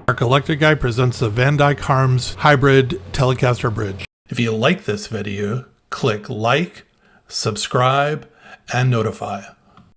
Our Collector Guy presents the Dyke Harms Hybrid Telecaster Bridge. If you like this video, click like, subscribe, and notify.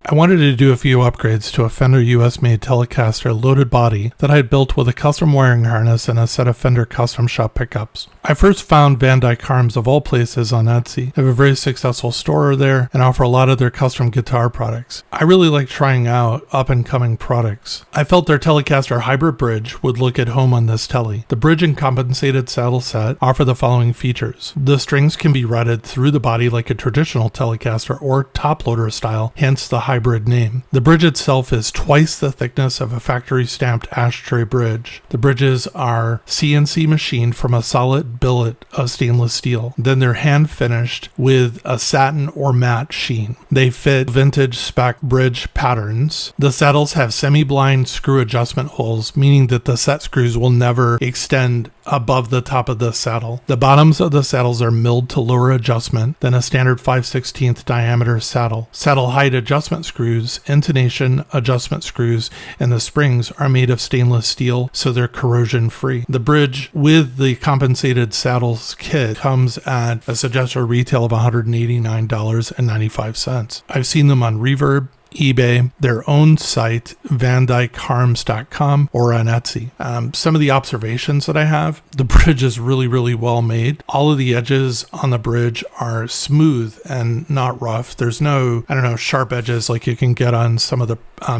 I wanted to do a few upgrades to a Fender US Made Telecaster loaded body that I had built with a custom wiring harness and a set of Fender Custom shop pickups. I first found Dyke Harms of all places on Etsy. They have a very successful store there and offer a lot of their custom guitar products. I really like trying out up-and-coming products. I felt their Telecaster Hybrid Bridge would look at home on this Tele. The bridge and compensated saddle set offer the following features. The strings can be routed through the body like a traditional Telecaster or toploader style, hence the hybrid name. The bridge itself is twice the thickness of a factory stamped ashtray bridge. The bridges are CNC machined from a solid billet of stainless steel. Then they're hand finished with a satin or matte sheen. They fit vintage spec bridge patterns. The saddles have semi-blind screw adjustment holes, meaning that the set screws will never extend above the top of the saddle. The bottoms of the saddles are milled to lower adjustment than a standard 5/16 diameter saddle. Saddle height adjustment screws, intonation adjustment screws, and the springs are made of stainless steel, so they're corrosion free. The bridge with the compensated saddles kit comes at a suggested retail of $189.95. I've seen them on Reverb, eBay, their own site, vandykeharms.com, or on Etsy. Some of the observations that I have, the bridge is really well made. All of the edges on the bridge are smooth and not rough. There's no, sharp edges like you can get on some of the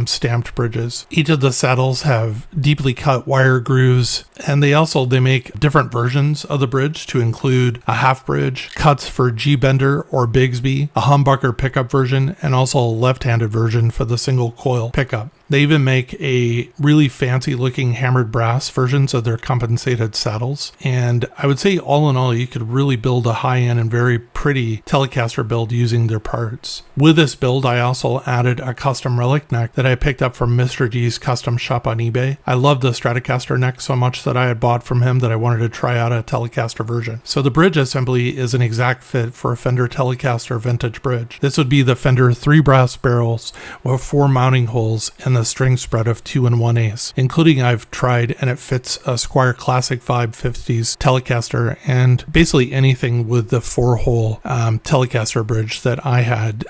stamped bridges. Each of the saddles have deeply cut wire grooves, and they make different versions of the bridge to include a half bridge, cuts for G-bender or Bigsby, a humbucker pickup version, and also a left-handed version for the single coil pickup. They even make a really fancy looking hammered brass versions of their compensated saddles. And I would say all in all, you could really build a high-end and very pretty Telecaster build using their parts. With this build, I also added a custom relic neck that I picked up from Mr. D's custom shop on eBay. I love the Stratocaster neck so much that I had bought from him that I wanted to try out a Telecaster version. So the bridge assembly is an exact fit for a Fender Telecaster vintage bridge. This would be the Fender 3 brass barrels with 4 mounting holes and the string spread of 2 1/8, including I've tried, and it fits a Squier Classic Vibe 50s Telecaster and basically anything with the 4-hole Telecaster bridge that I had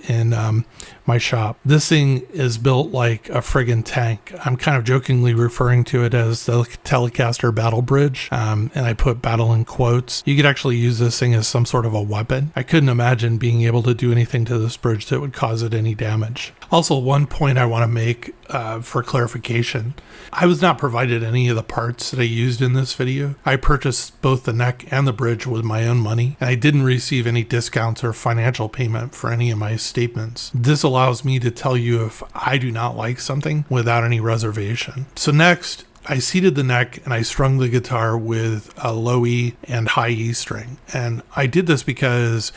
in my shop. This thing is built like a friggin' tank. I'm kind of jokingly referring to it as the Telecaster Battle Bridge, and I put battle in quotes. You could actually use this thing as some sort of a weapon. I couldn't imagine being able to do anything to this bridge that would cause it any damage. Also, one point I want to make for clarification. I was not provided any of the parts that I used in this video. I purchased both the neck and the bridge with my own money, and I didn't receive any discounts or financial payment for any of my statements. This allows me to tell you if I do not like something without any reservation. So next, I seated the neck and I strung the guitar with a low E and high E string. And I did this because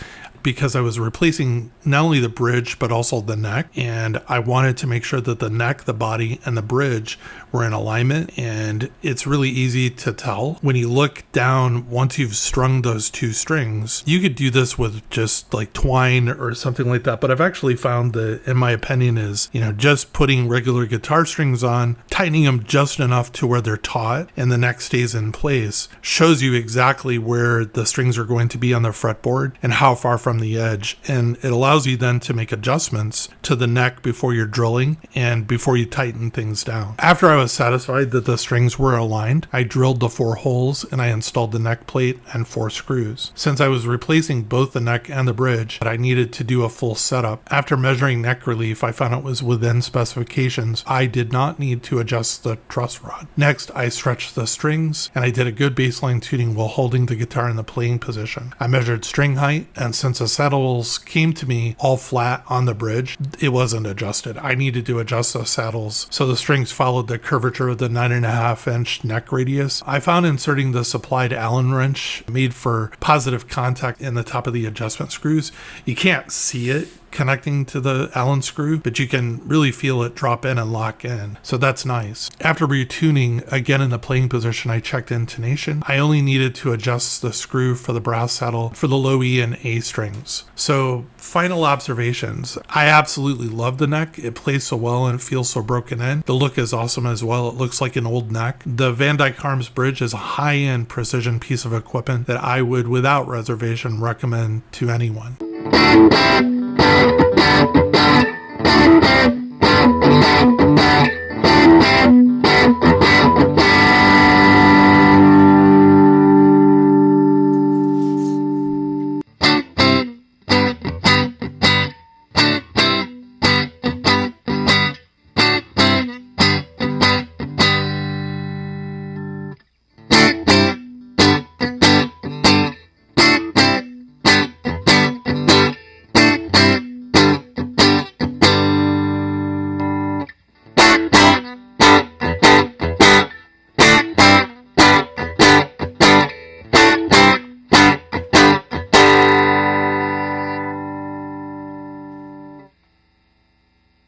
I was replacing not only the bridge but also the neck, and I wanted to make sure that the neck, the body, and the bridge were in alignment. And it's really easy to tell when you look down. Once you've strung those 2 strings, you could do this with just like twine or something like that, but I've actually found that, in my opinion, is just putting regular guitar strings on, tightening them just enough to where they're taut and the neck stays in place, shows you exactly where the strings are going to be on the fretboard and how far from the edge, and it allows you then to make adjustments to the neck before you're drilling and before you tighten things down. After I was satisfied that the strings were aligned, I drilled the 4 holes and I installed the neck plate and 4 screws. Since I was replacing both the neck and the bridge, but I needed to do a full setup. After measuring neck relief, I found it was within specifications. I did not need to adjust the truss rod. Next, I stretched the strings and I did a good baseline tuning while holding the guitar in the playing position. I measured string height, and since the saddles came to me all flat on the bridge, it wasn't adjusted. I needed to adjust the saddles so the strings followed the curvature of the 9.5-inch neck radius. I found inserting the supplied Allen wrench made for positive contact in the top of the adjustment screws. You can't see it connecting to the Allen screw, but you can really feel it drop in and lock in. So that's nice. After retuning, again in the playing position, I checked intonation. I only needed to adjust the screw for the brass saddle for the low E and A strings. So final observations. I absolutely love the neck. It plays so well and it feels so broken in. The look is awesome as well. It looks like an old neck. The Dyke Harms Bridge is a high-end precision piece of equipment that I would, without reservation, recommend to anyone.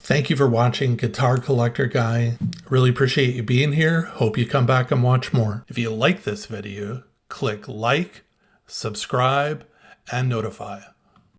Thank you for watching Guitar Collector Guy. Really appreciate you being here. Hope you come back and watch more. If you like this video, click like, subscribe, and notify.